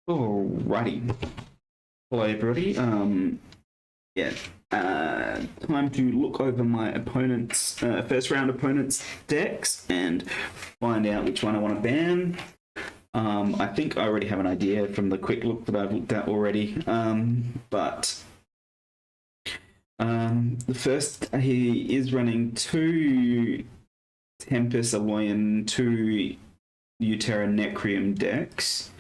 Alrighty. Hello everybody. Yeah. Time to look over my opponent's first round opponent's decks and find out which one I want to ban. I think I already have an idea from the quick look that I've looked at already. But the first, he is running 2 Tempest Alloyan, 2 Utera Necrium decks.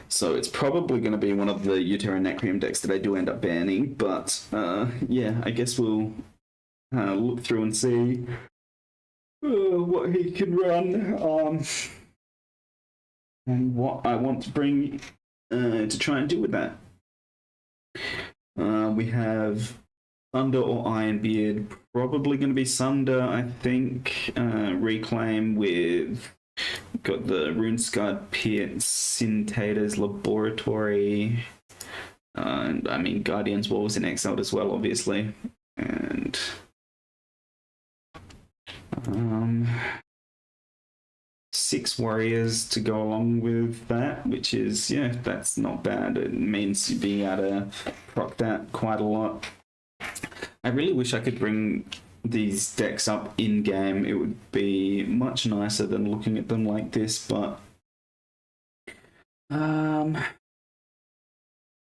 So it's probably going to be one of the Utera Necrium decks that I do end up banning, but yeah, I guess we'll look through and see what he can run and what I want to bring to try and deal with that. We have Thunder or Ironbeard, probably going to be Sunder, I think. Reclaim with... Got the Runescarred Pit, Syntator's Laboratory, and I mean Guardian's Wall was in Exiled as well, obviously, and 6 warriors to go along with that, which is, yeah, that's not bad. It means being able to proc that quite a lot. I really wish I could bring these decks up in game. It would be much nicer than looking at them like this, but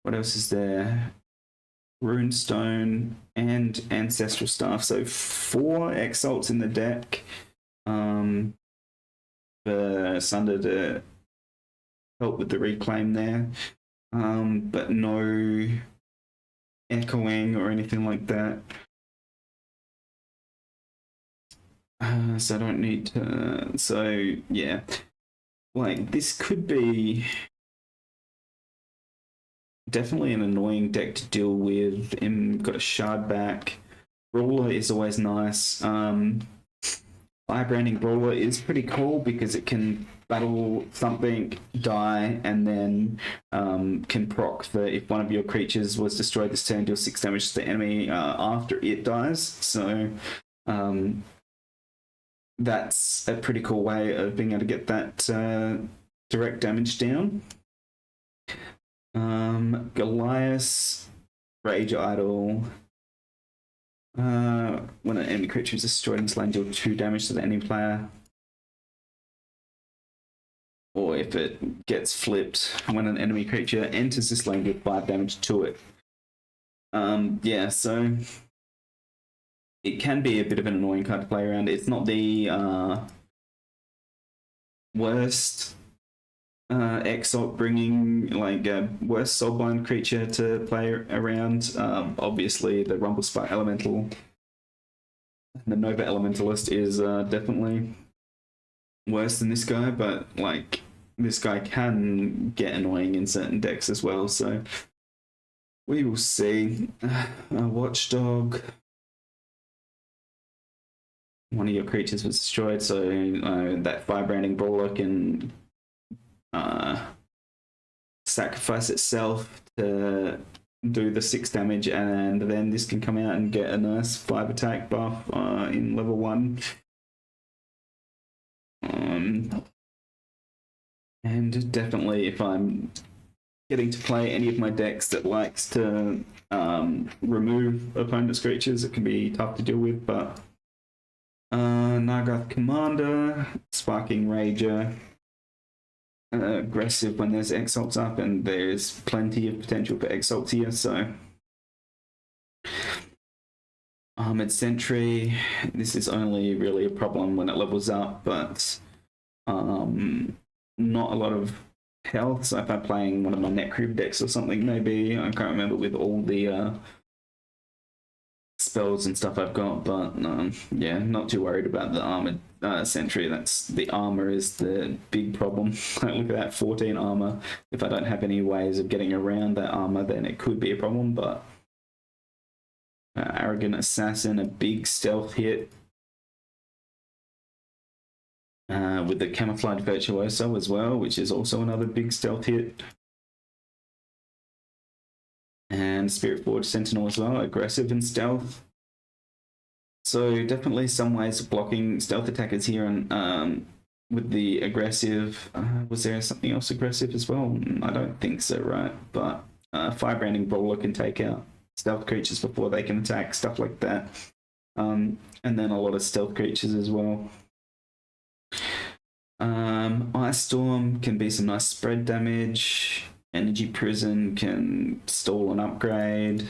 what else is there? Runestone and Ancestral Staff, so 4 Exalts in the deck for Sunder to help with the reclaim there, but no echoing or anything like that. So I don't need to... So, yeah. Like, this could be definitely an annoying deck to deal with. Got a Shard back. Brawler is always nice. Firebranding Brawler is pretty cool because it can battle something, die, and then can proc for if one of your creatures was destroyed this turn, deal 6 damage to the enemy after it dies. So... that's a pretty cool way of being able to get that direct damage down. Goliath, Rage Idol. When an enemy creature is destroyed in this lane, deal 2 damage to the enemy player. Or if it gets flipped, when an enemy creature enters this lane, deal 5 damage to it. Yeah, so... it can be a bit of an annoying card to play around. It's not the worst Exalt bringing, like, worst Soulbind creature to play around. Obviously, the Rumblespike Elemental, the Nova Elementalist is definitely worse than this guy, but, like, this guy can get annoying in certain decks as well, so we will see. Watchdog... one of your creatures was destroyed, so that Firebranding Brawler can sacrifice itself to do the 6 damage, and then this can come out and get a nice 5 attack buff in level 1. And definitely, if I'm getting to play any of my decks that likes to remove opponent's creatures, it can be tough to deal with, but Nagath Commander, Sparking Rager, aggressive when there's Exalts up, and there's plenty of potential for Exalts here, so... Armored Sentry, this is only really a problem when it levels up, but not a lot of health, so if I'm playing one of my Necrium decks or something, maybe, I can't remember with all the... spells and stuff I've got, but yeah, not too worried about the armored sentry. That's the armor is the big problem. Look at that, 14 armor. If I don't have any ways of getting around that armor, then it could be a problem, but Arrogant Assassin, a big stealth hit with the Camouflage Virtuoso as well, which is also another big stealth hit. And Spirit Forge Sentinel as well, aggressive and stealth. So definitely some ways of blocking stealth attackers here, and with the aggressive. Was there something else aggressive as well? I don't think so, right? But Firebranding Brawler can take out stealth creatures before they can attack, stuff like that. And then a lot of stealth creatures as well. Ice Storm can be some nice spread damage. Energy Prison can stall an upgrade.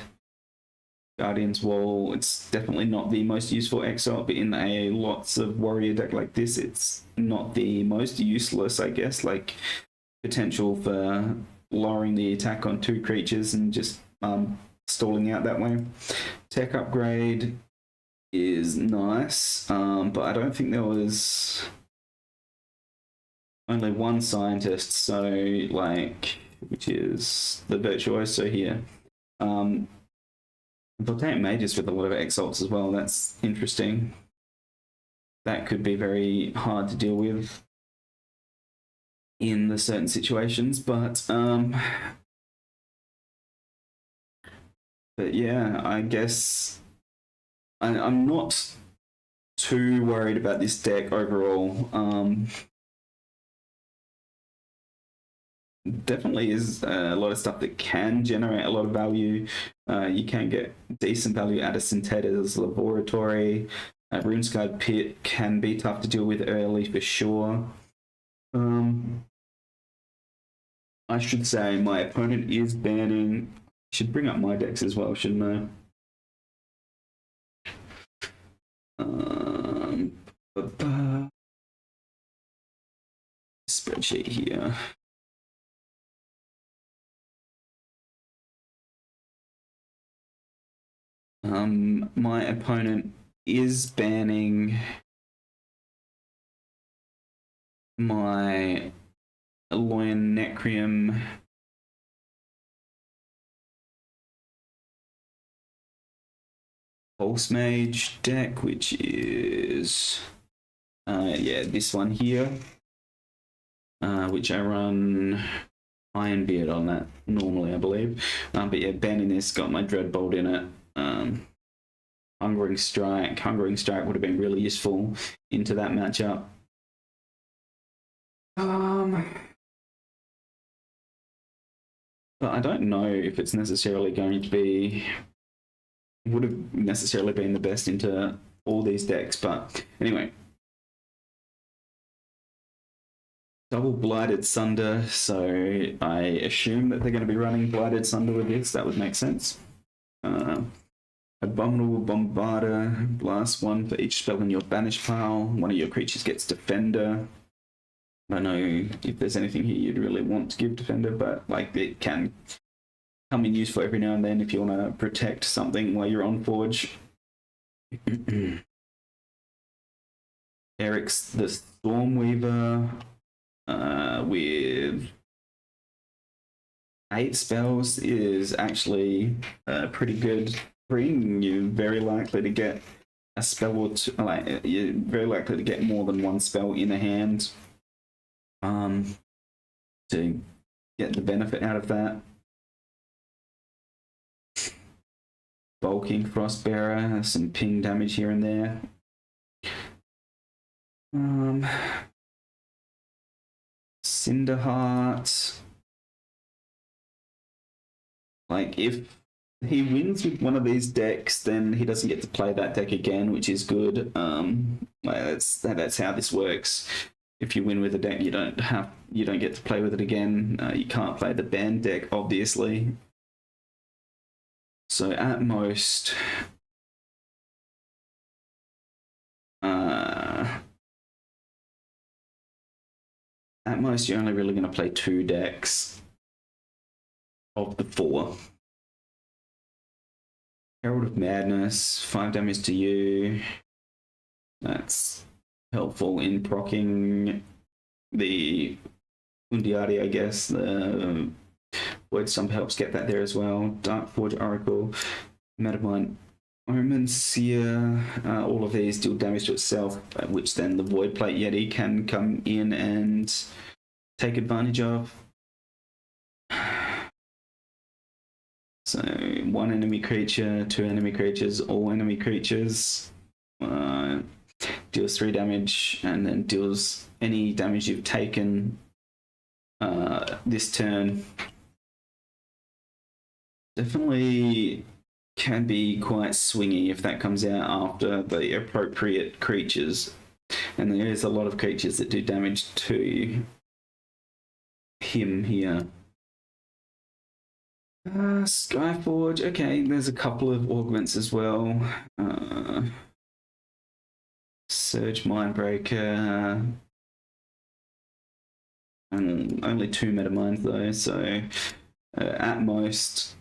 Guardian's Wall, it's definitely not the most useful exile, but in a lots of warrior deck like this, it's not the most useless, I guess. Like, potential for lowering the attack on 2 creatures and just stalling out that way. Tech Upgrade is nice, but I don't think there was only one scientist, so like, which is the Virtuoso here. Voltaic Mages with a lot of exalts as well. That's interesting. That could be very hard to deal with in the certain situations, but yeah, I guess I'm not too worried about this deck overall. Definitely is a lot of stuff that can generate a lot of value. You can get decent value out of Syntheta's Laboratory. RuneScarred Pit can be tough to deal with early for sure. I should say my opponent is banning. I should bring up my decks as well, shouldn't I? Spreadsheet here. My opponent is banning my Aloyan Necrium Pulse Mage deck, which is yeah, this one here, which I run Ironbeard on that normally, I believe. But yeah, banning this, got my Dreadbolt in it. Hungering Strike would have been really useful into that matchup. But I don't know if it's necessarily going to be, would have necessarily been the best into all these decks. But anyway, double Blighted Sunder, so I assume that they're going to be running Blighted Sunder with this. That would make sense. Abominable Bombarder, blast 1 for each spell in your banish pile. One of your creatures gets Defender. I don't know if there's anything here you'd really want to give Defender, but like, it can come in useful every now and then if you want to protect something while you're on Forge. Eric's the Stormweaver with 8 spells is actually pretty good. You're very likely to get a spell or two, like, you're very likely to get more than one spell in a hand to get the benefit out of that. Bulking Frostbearer, some ping damage here and there. Cinderheart. Like, if he wins with one of these decks, then he doesn't get to play that deck again, which is good. Like, that's how this works. If you win with a deck, you don't get to play with it again. You can't play the banned deck, obviously. So at most, you're only really going to play 2 decks of the 4. Herald of Madness, 5 damage to you. That's helpful in proccing the Undiati, I guess. The Void Stump helps get that there as well. Darkforge Oracle, Metamind Omen Seer, all of these deal damage to itself, which then the Void Plate Yeti can come in and take advantage of. So 1 enemy creature, 2 enemy creatures, all enemy creatures. deals 3 damage, and then deals any damage you've taken this turn. Definitely can be quite swingy if that comes out after the appropriate creatures. And there is a lot of creatures that do damage to him here. Skyforge, okay, there's a couple of augments as well. Surge Mindbreaker. And only 2 meta mines though, so at most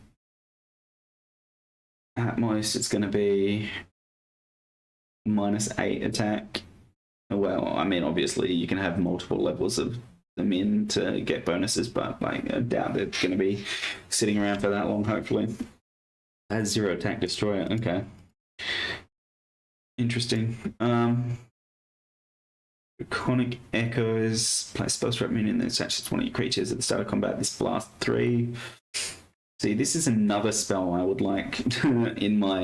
it's going to be -8 attack. Well, I mean, obviously you can have multiple levels of them in to get bonuses, but like, I doubt they're going to be sitting around for that long, hopefully. Has 0 attack destroyer, okay. Interesting. Iconic Echoes, play spell strap minion that attaches one of your creatures at the start of combat. This blast 3. See, this is another spell I would like in my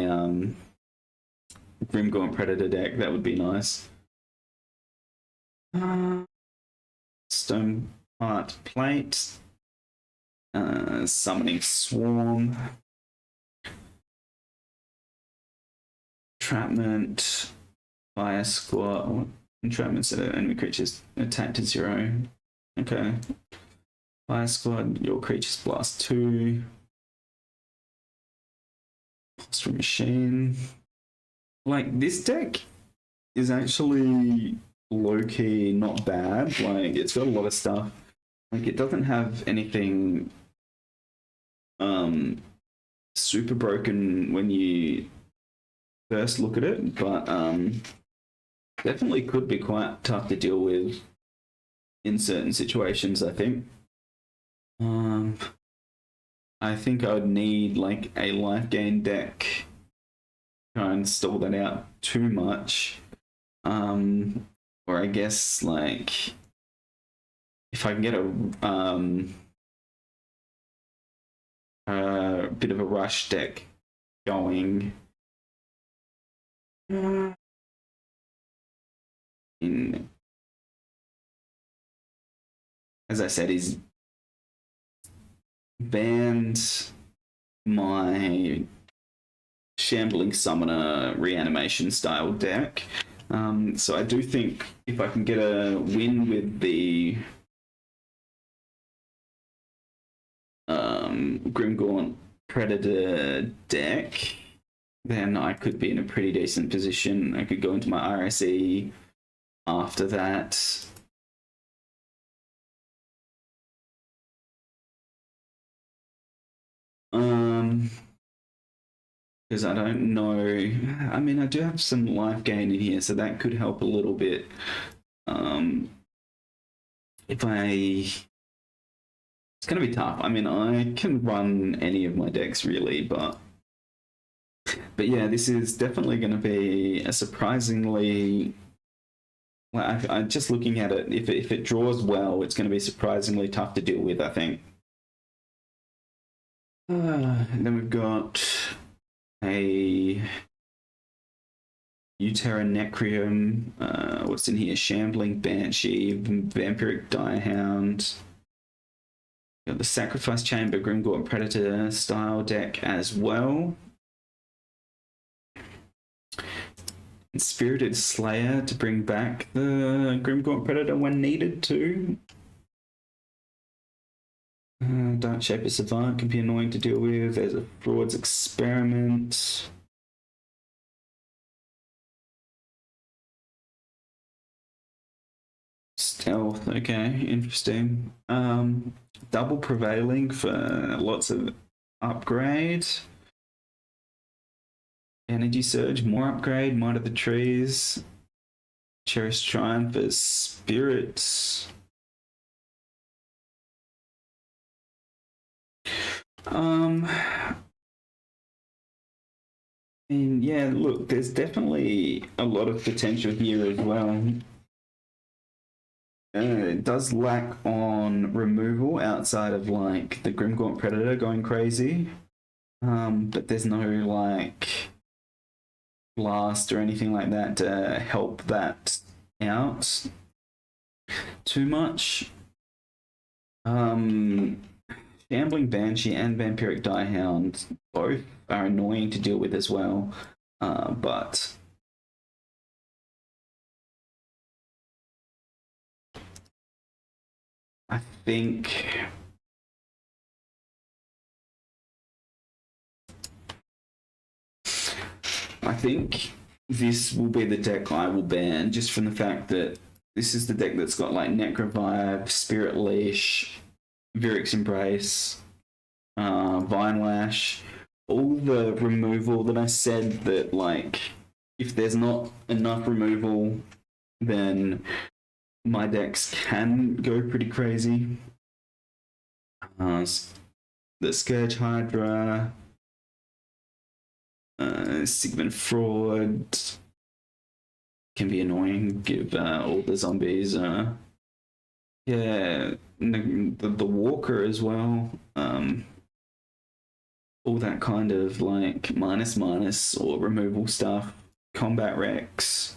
Grimgaunt Predator deck. That would be nice. Stone Heart Plate. Summoning Swarm. Entrapment. Fire Squad. Entrapments that enemy creatures attack to 0. Okay. Fire Squad, your creatures blast 2. Monster Machine. Like, this deck is actually low-key not bad. Like, it's got a lot of stuff. Like, it doesn't have anything super broken when you first look at it, but definitely could be quite tough to deal with in certain situations, I think. I think I would need like a life gain deck. Try and stall that out too much. Or I guess like if I can get a bit of a rush deck going. As I said, he's banned my Shambling Summoner reanimation style deck. So I do think if I can get a win with the Grimgaunt Predator deck, then I could be in a pretty decent position. I could go into my RSE after that. Because I don't know. I mean, I do have some life gain in here, so that could help a little bit. If it's going to be tough. I mean, I can run any of my decks really, but yeah, this is definitely going to be a surprisingly. Well, I'm just looking at it. If it draws well, it's going to be surprisingly tough to deal with, I think. And then we've got a Utera Necrium. What's in here? Shambling Banshee, Vampiric Direhound. Got the Sacrifice Chamber, Grimgaunt Predator style deck as well. And Spirited Slayer to bring back the Grimgaunt Predator when needed too. Dark Shaper Savant can be annoying to deal with. There's a Fraud's Experiment. Stealth, okay, interesting. Double Prevailing for lots of upgrade. Energy Surge, more upgrade. Might of the Trees. Cherished Shrine for Spirits. And yeah, look, there's definitely a lot of potential here as well. It does lack on removal outside of like the Grimgaunt Predator going crazy. But there's no like blast or anything like that to help that out too much. Shambling Banshee and Vampiric Direhound both are annoying to deal with as well, but I think this will be the deck I will ban, just from the fact that this is the deck that's got like Necrovive, Spirit Leash, Vyric's Embrace, Vine Lash, all the removal that I said that, like, if there's not enough removal, then my decks can go pretty crazy. The Scourge Hydra, Sigmund Fraud can be annoying. Give all the zombies, yeah, the Walker as well. All that kind of like minus or removal stuff. Combat Rex.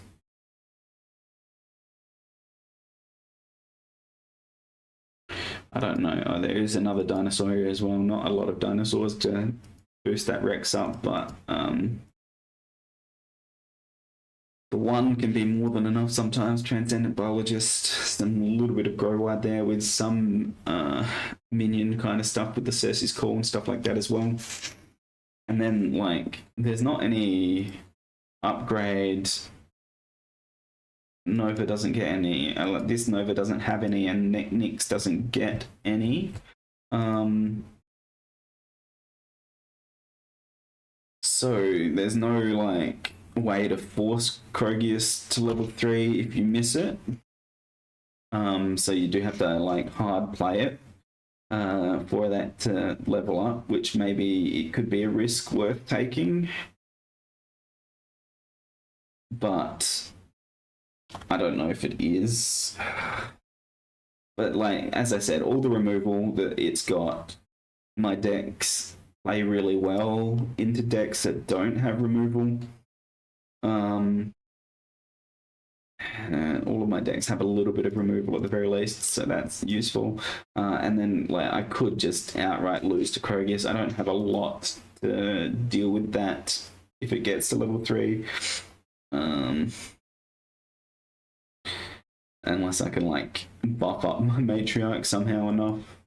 I don't know. Oh, there is another dinosaur here as well. Not a lot of dinosaurs to boost that Rex up, but the one can be more than enough sometimes. Transcendent Biologist, and a little bit of Grow Wide there with some minion kind of stuff with the Cersei's Call and stuff like that as well. And then, like, there's not any upgrade. Nova doesn't get any. This Nova doesn't have any, and Nyx doesn't get any. So there's no like way to force Krogius to level 3 if you miss it. So you do have to like hard play it for that to level up, which maybe it could be a risk worth taking. But I don't know if it is. But like, as I said, all the removal that it's got, my decks play really well into decks that don't have removal. All of my decks have a little bit of removal at the very least, so that's useful. And then like I could just outright lose to Krogius. I don't have a lot to deal with that if it gets to level 3. Unless I can like buff up my Matriarch somehow enough.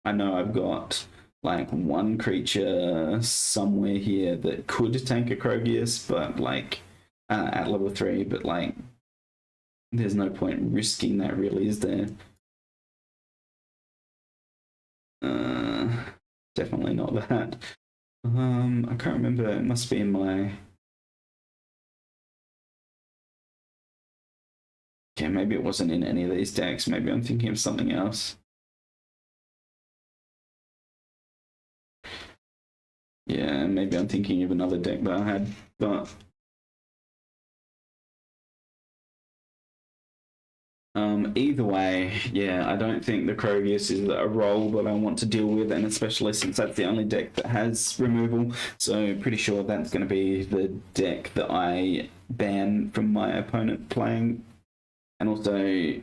I know I've got like one creature somewhere here that could tank a Krogius, but like at level 3, but like there's no point risking that, really, is there? Definitely not that. I can't remember. It must be in my. Yeah, maybe it wasn't in any of these decks. Maybe I'm thinking of something else. Yeah, maybe I'm thinking of another deck that I had, but either way, yeah, I don't think the Krogius is a role that I want to deal with, and especially since that's the only deck that has removal. So pretty sure that's going to be the deck that I ban from my opponent playing. And also,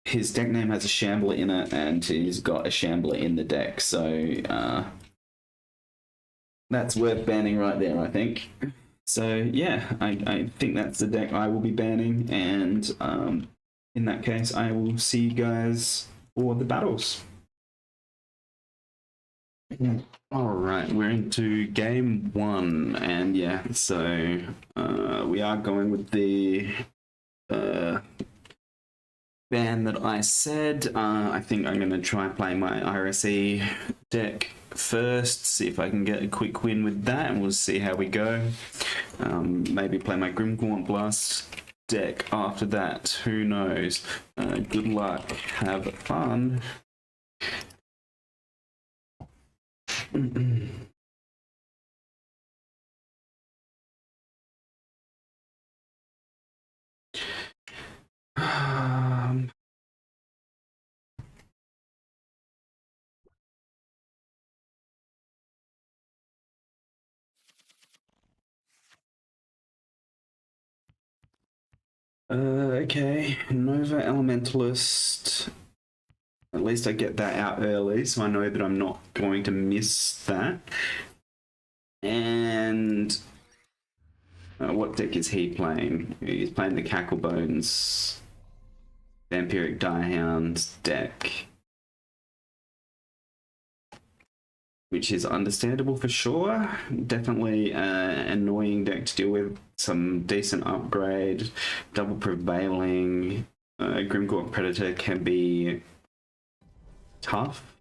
his deck name has a Shambler in it, and he's got a Shambler in the deck, so that's worth banning right there, I think. So yeah, I think that's the deck I will be banning, and in that case, I will see you guys for the battles. All right, we're into game 1, and yeah, so we are going with the ban that I said. I think I'm going to try playing my IRSE deck first, see if I can get a quick win with that, and we'll see how we go. Maybe play my Grimgaunt Blast deck after that. Who knows? Good luck. Have fun. Okay, Nova Elementalist. At least I get that out early, so I know that I'm not going to miss that. And what deck is he playing? He's playing the Cacklebones Vampiric Direhound deck, which is understandable for sure. Definitely an annoying deck to deal with. Some decent upgrade, double prevailing. Grimgork Predator can be tough.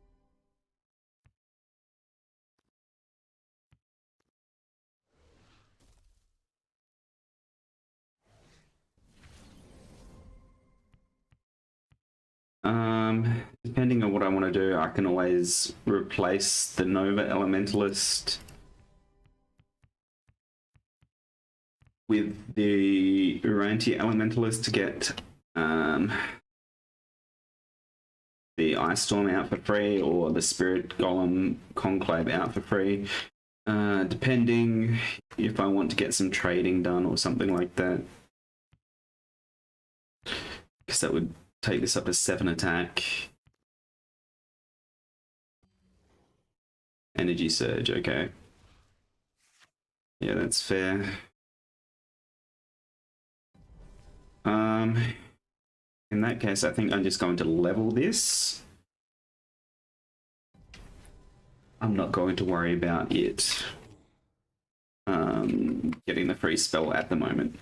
Depending on what I want to do, I can always replace the Nova Elementalist with the Urantia Elementalist to get the Ice Storm out for free, or the Spirit Golem Conclave out for free, depending if I want to get some trading done or something like that. Because that would take this up to 7 attack. Energy Surge, okay. Yeah, that's fair. In that case, I think I'm just going to level this. I'm not going to worry about it getting the free spell at the moment.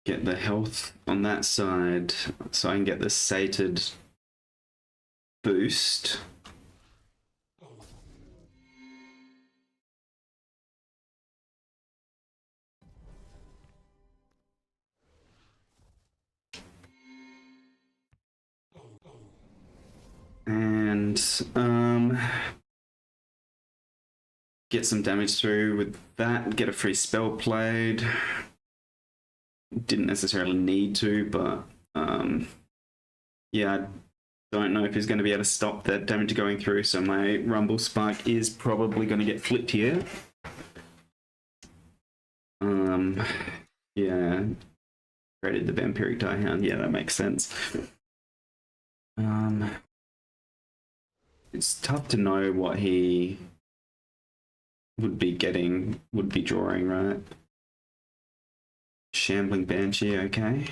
Get the health on that side so I can get the sated boost. And get some damage through with that, get a free spell played. Didn't necessarily need to, but yeah, I don't know if he's going to be able to stop that damage going through, so my Rumble Spark is probably going to get flipped here. Yeah, created the Vampiric Direhound. Yeah, that makes sense. It's tough to know what he would be drawing, right? Shambling Banshee, okay.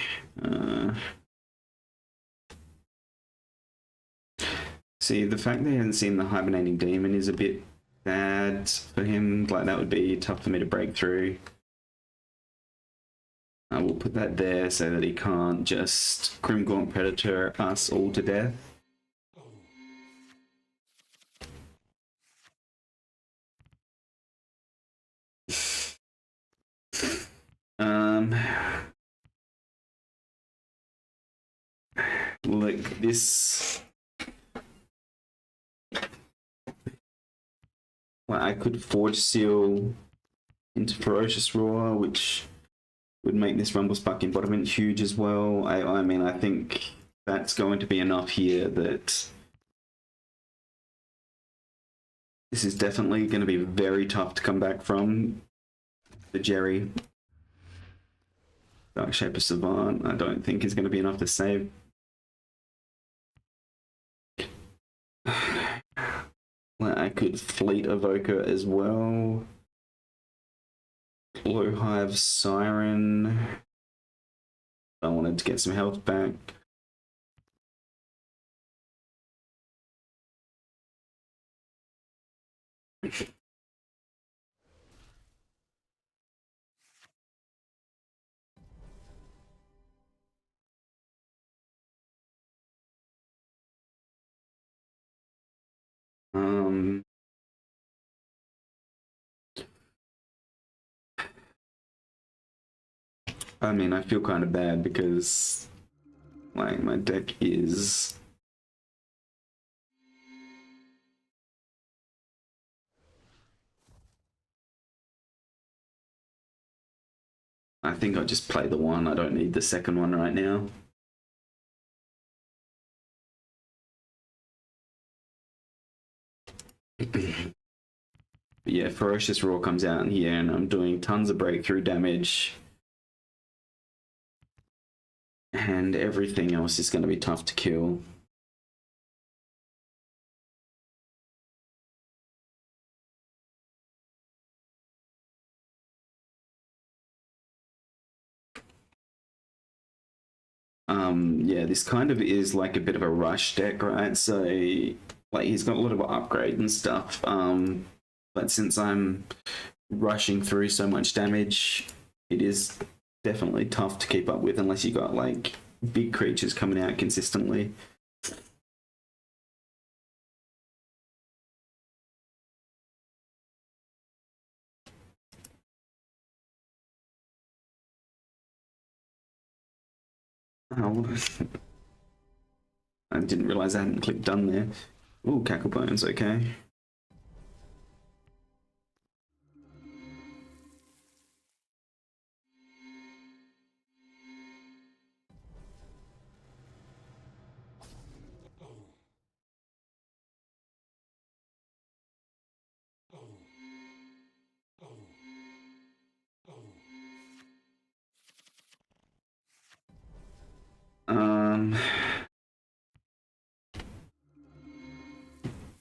See, the fact that he hasn't seen the Hibernating Demon is a bit bad for him. Like, that would be tough for me to break through. I will put that there so that he can't just Grimgaunt Predator us all to death. Look, this... Well, I could Forge Seal into Ferocious Roar, which would make this Rumble Spark embodiment huge as well. I mean, I think that's going to be enough here that this is definitely going to be very tough to come back from. The Jerry Dark Shaper Savant, I don't think is going to be enough to save. Well, I could Fleet Evoker as well. Blowhive Siren. I wanted to get some health back. I mean, I feel kind of bad because, like, my deck is... I think I'll just play the one. I don't need the second one right now. But yeah, Ferocious Roar comes out in here and I'm doing tons of breakthrough damage. And everything else is going to be tough to kill. Yeah, this kind of is like a bit of a rush deck, right? So, like, he's got a lot of upgrade and stuff. But since I'm rushing through so much damage, it is definitely tough to keep up with unless you got like big creatures coming out consistently. Oh, I didn't realize I hadn't clicked done there. Ooh, Cacklebones, okay.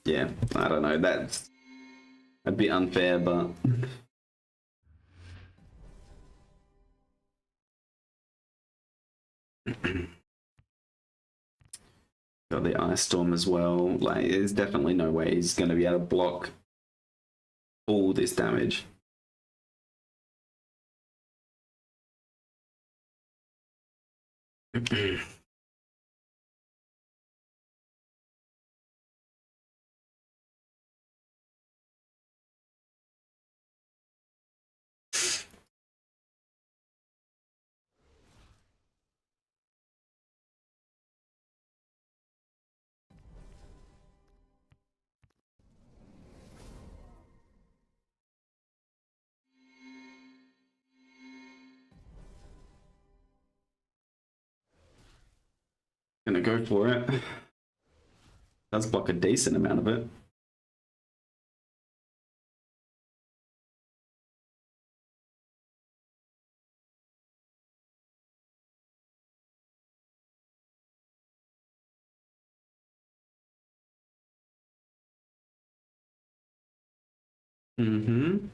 Yeah, I don't know. That's a bit unfair, but got the Ice Storm as well. Like, there's definitely no way he's going to be able to block all this damage. Gonna go for it. Does block a decent amount of it. Mm-hmm.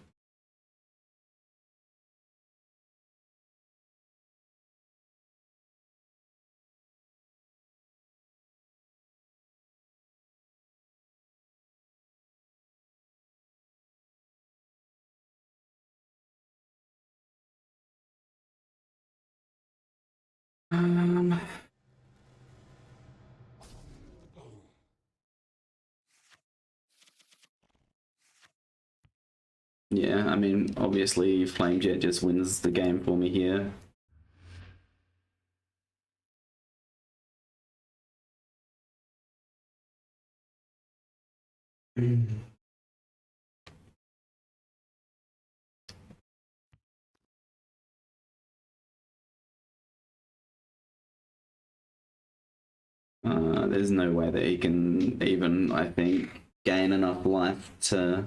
Yeah, I mean, obviously Flamejet just wins the game for me here. There's no way that he can even, I think, gain enough life to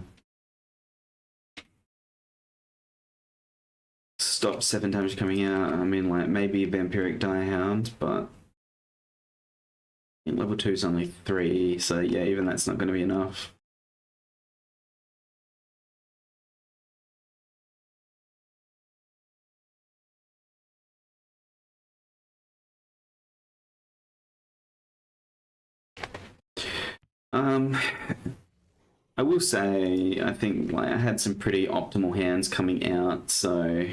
stop 7 damage coming out. I mean, like, maybe Vampiric Direhound, but in level 2 is only 3, so yeah, even that's not going to be enough. I will say, I think like I had some pretty optimal hands coming out, so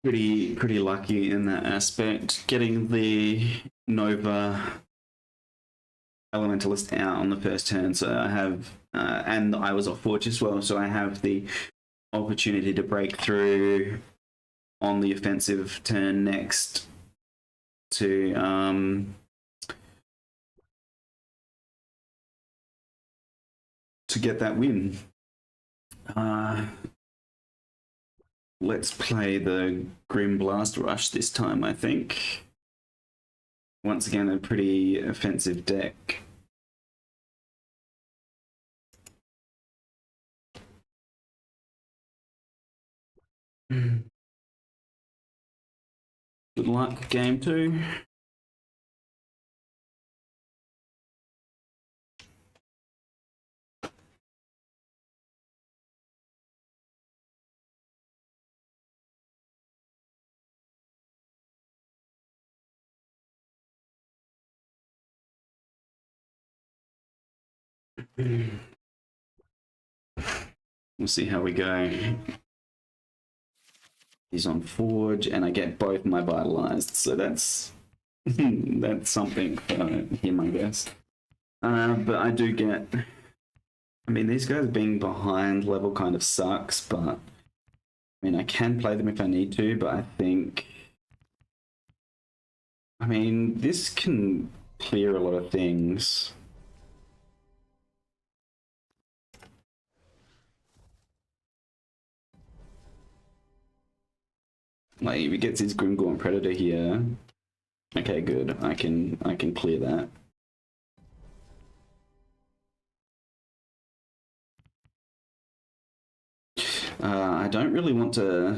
pretty lucky in that aspect. Getting the Nova Elementalist out on the first turn, so I have, and I was off Forge as well, so I have the opportunity to break through on the offensive turn next to get that win. Let's play the Grim Blast Rush this time, I think. Once again, a pretty offensive deck. Good luck, game 2. We'll see how we go. He's on Forge, and I get both my Vitalized, so that's that's something for him, I guess. But I do get... I mean, these guys being behind level kind of sucks, but... I mean, I can play them if I need to, but I think... I mean, this can clear a lot of things. Like, if he gets his Grimgorn Predator here... Okay, good. I can clear that. I don't really want to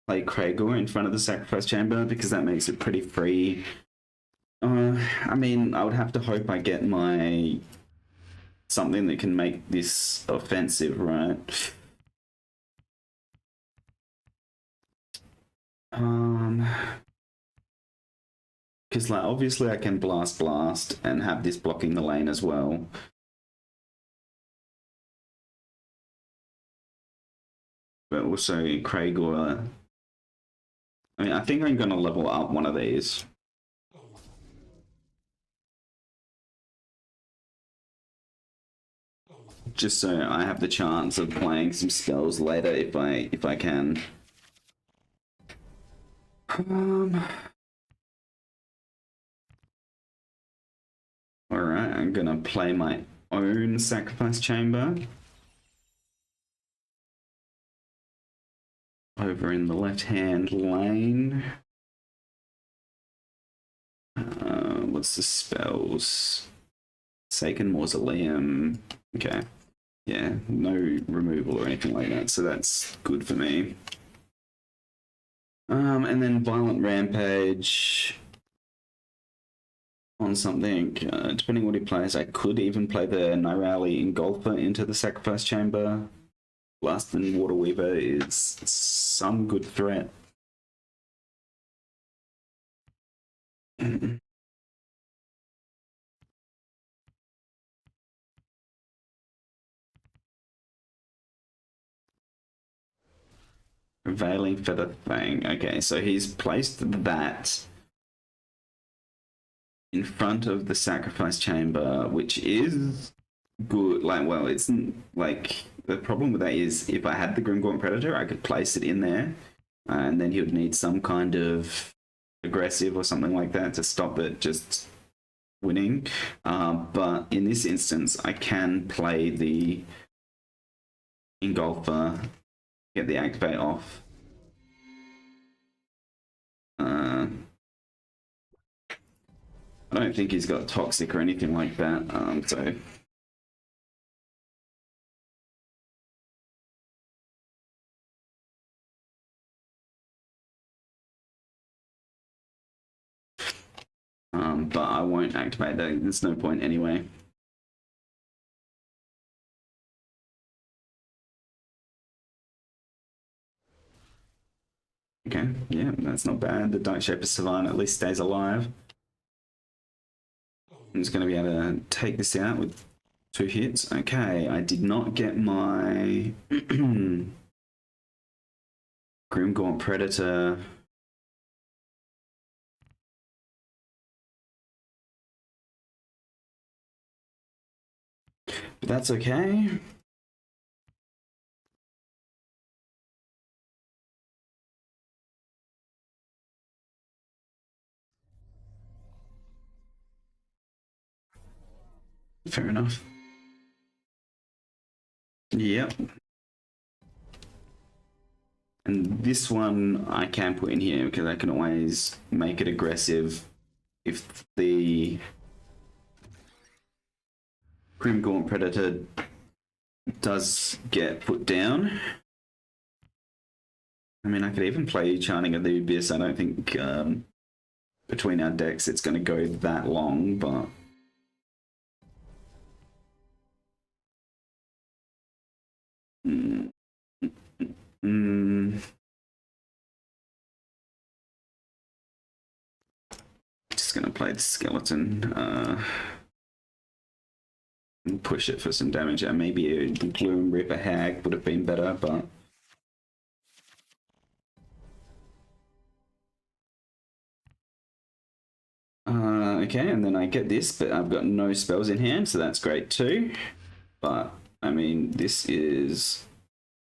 play Kraegor in front of the Sacrifice Chamber because that makes it pretty free. I mean, I would have to hope I get my... something that can make this offensive, right? Because, like, obviously I can Blast and have this blocking the lane as well. But also Kraegor... I mean, I think I'm going to level up one of these. Just so I have the chance of playing some spells later if I can. Alright, I'm gonna play my own Sacrifice Chamber. Over in the left-hand lane. What's the spells? Forsaken Mausoleum. Okay. Yeah, no removal or anything like that, so that's good for me. And then Violent Rampage on something. Depending what he plays, I could even play the Nirali Engulfer into the Sacrifice Chamber. Blast and Waterweaver is some good threat. Veiling Feather Fang. Okay, so he's placed that in front of the Sacrifice Chamber, which is good. Like, well, it's like the problem with that is if I had the Grimgaunt Predator, I could place it in there, and then he would need some kind of aggressive or something like that to stop it just winning. But in this instance, I can play the Engulfer, get the activate off. I don't think he's got toxic or anything like that, so... but I won't activate that. There's no point anyway. Okay, yeah, that's not bad. The Dark Shaper Savant at least stays alive. I'm just going to be able to take this out with 2 hits. Okay, I did not get my Grimgaunt Predator But that's okay. Fair enough. Yep. And this one I can put in here because I can always make it aggressive if the Grimgaunt Predator does get put down. I mean, I could even play Chanting of the Abyss. I don't think between our decks it's going to go that long, but... Just going to play the Skeleton. And push it for some damage. Maybe a Gloom Ripper Hag would have been better, but... Okay, and then I get this, but I've got no spells in hand, so that's great too. But, I mean, this is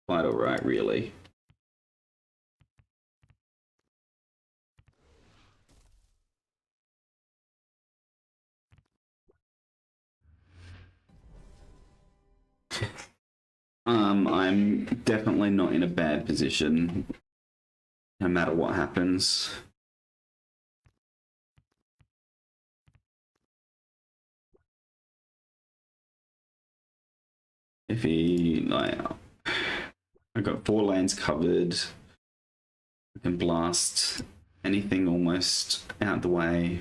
quite alright, really. I'm definitely not in a bad position, no matter what happens. If he, like, I've got 4 lanes covered, I can blast anything almost out the way.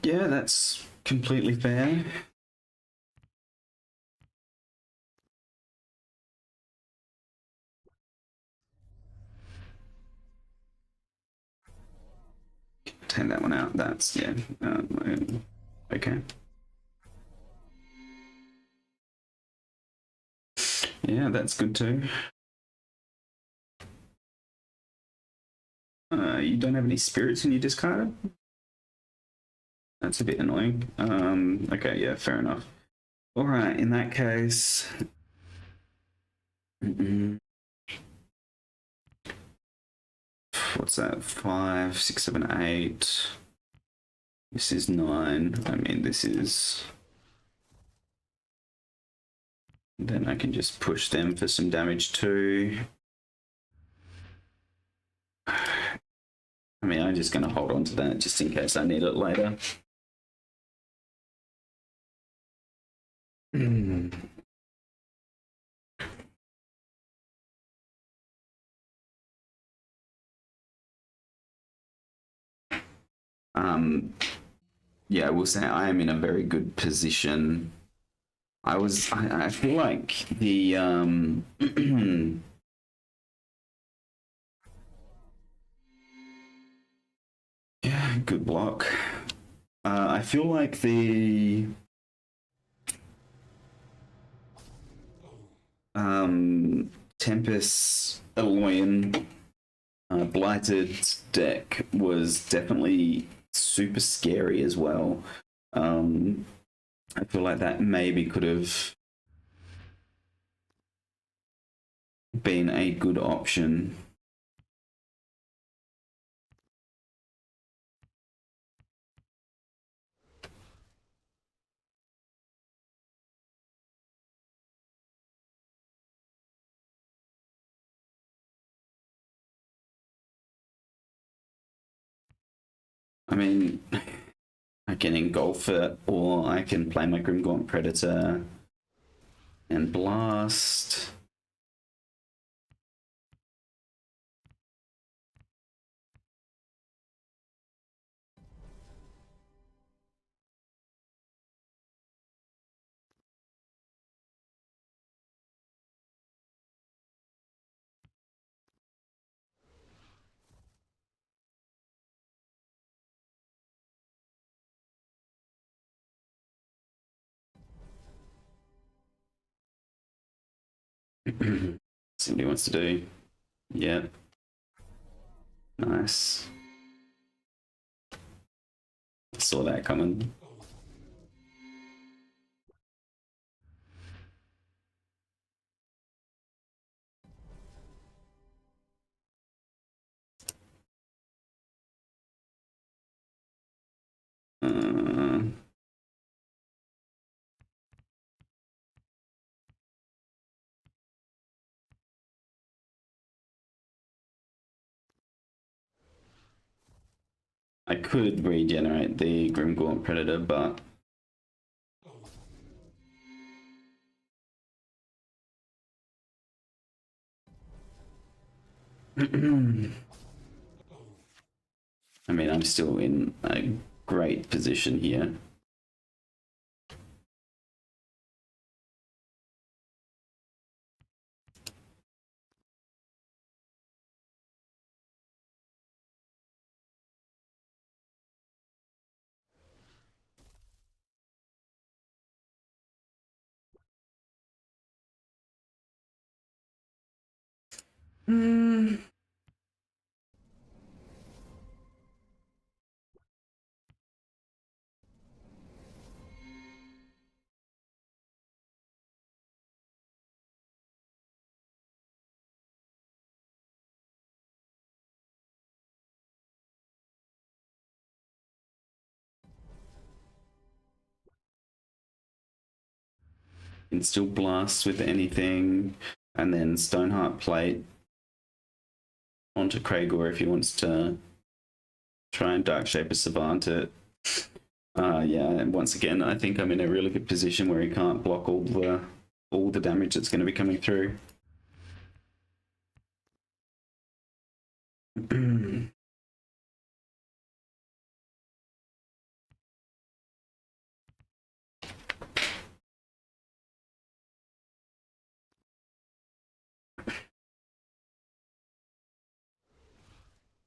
Yeah, that's completely fair. Take that one out. That's, yeah. Okay. Yeah, that's good too. You don't have any spirits when you discard it? That's a bit annoying. Okay, yeah, fair enough. All right, in that case... What's that? 5, 6, 7, 8. This is 9. I mean, this is... Then I can just push them for some damage too. I mean, I'm just going to hold on to that just in case I need it later. Yeah, I will say I am in a very good position. I feel like the yeah, good block. I feel like the Tempest Eloyan Blighted deck was definitely super scary as well. I feel like that maybe could have been a good option. I mean, I can engulf it, or I can play my Grimgaunt Predator and blast. See what he wants to do. Yep. Nice. Saw that coming. I could regenerate the Grimgaunt Predator, but I mean, I'm still in a great position here. Can still blast with anything, and then Stoneheart Plate onto Kraegor if he wants to try and Dark Shaper Savant it. Yeah, and once again, I think I'm in a really good position where he can't block all the damage that's going to be coming through.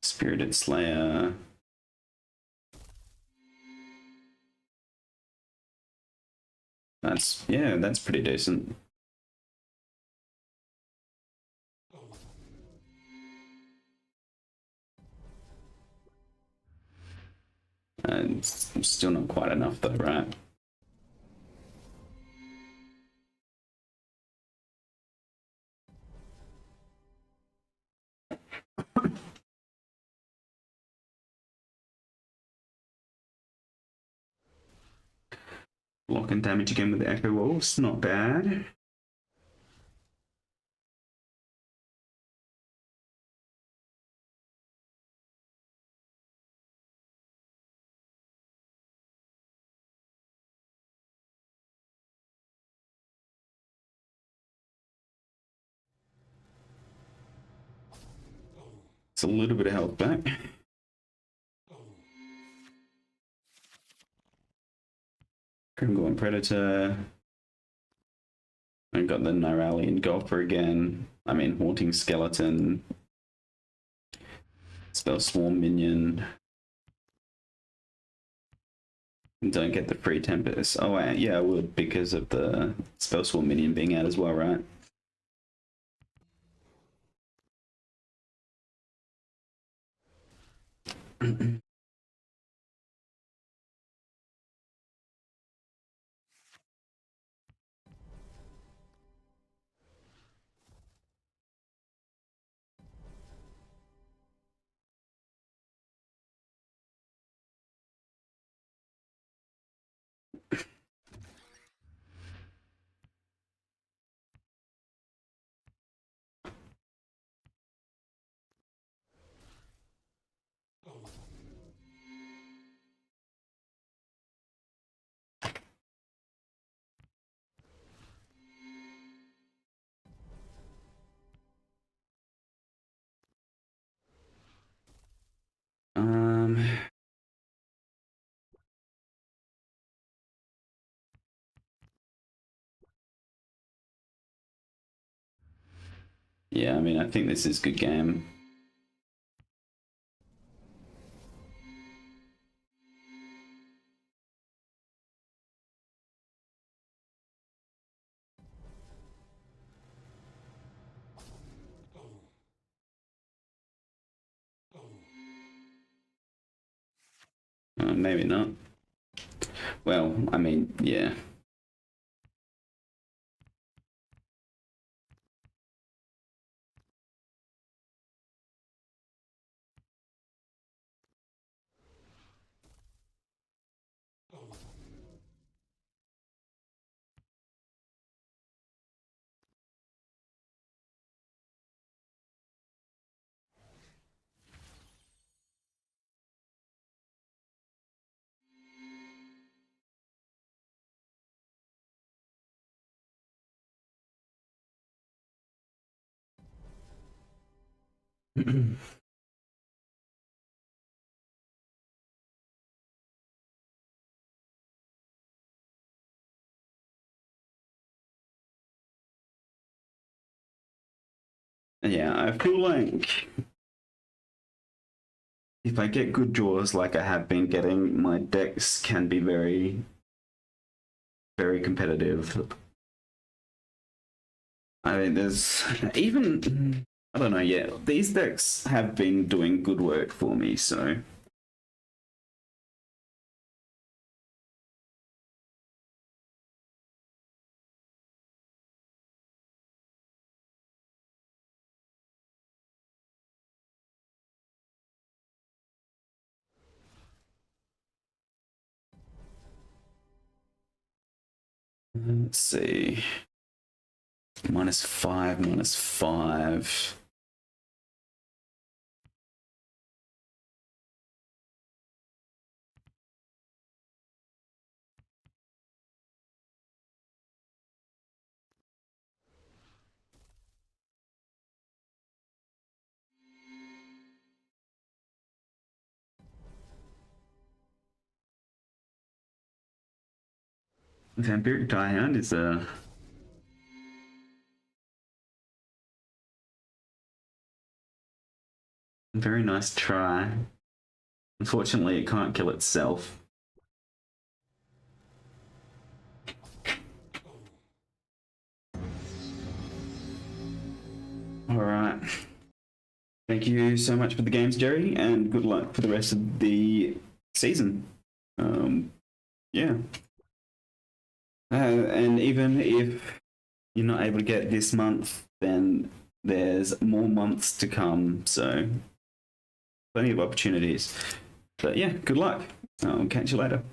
Spirited Slayer. That's pretty decent. And it's still not quite enough though, right? Block and damage again with the Echo Wolves, not bad. It's a little bit of health back. Grimgaunt Predator. I got the Niralian Golfer again. I mean, Haunting Skeleton. Spell Swarm Minion. Don't get the free Tempest. Oh, yeah, I would because of the Spell Swarm Minion being out as well, right? Yeah, I mean, I think this is a good game. Maybe not. Well, I mean, yeah. Yeah, I feel like if I get good draws like I have been getting, my decks can be very, very competitive. I mean, there's even, I don't know yet. These decks have been doing good work for me, so. Let's see. -5, -5. Vampiric Diehand is a very nice try. Unfortunately, it can't kill itself. All right. Thank you so much for the games, Jerry, and good luck for the rest of the season. Yeah. And even if you're not able to get this month, then there's more months to come. So plenty of opportunities. But yeah, good luck. I'll catch you later.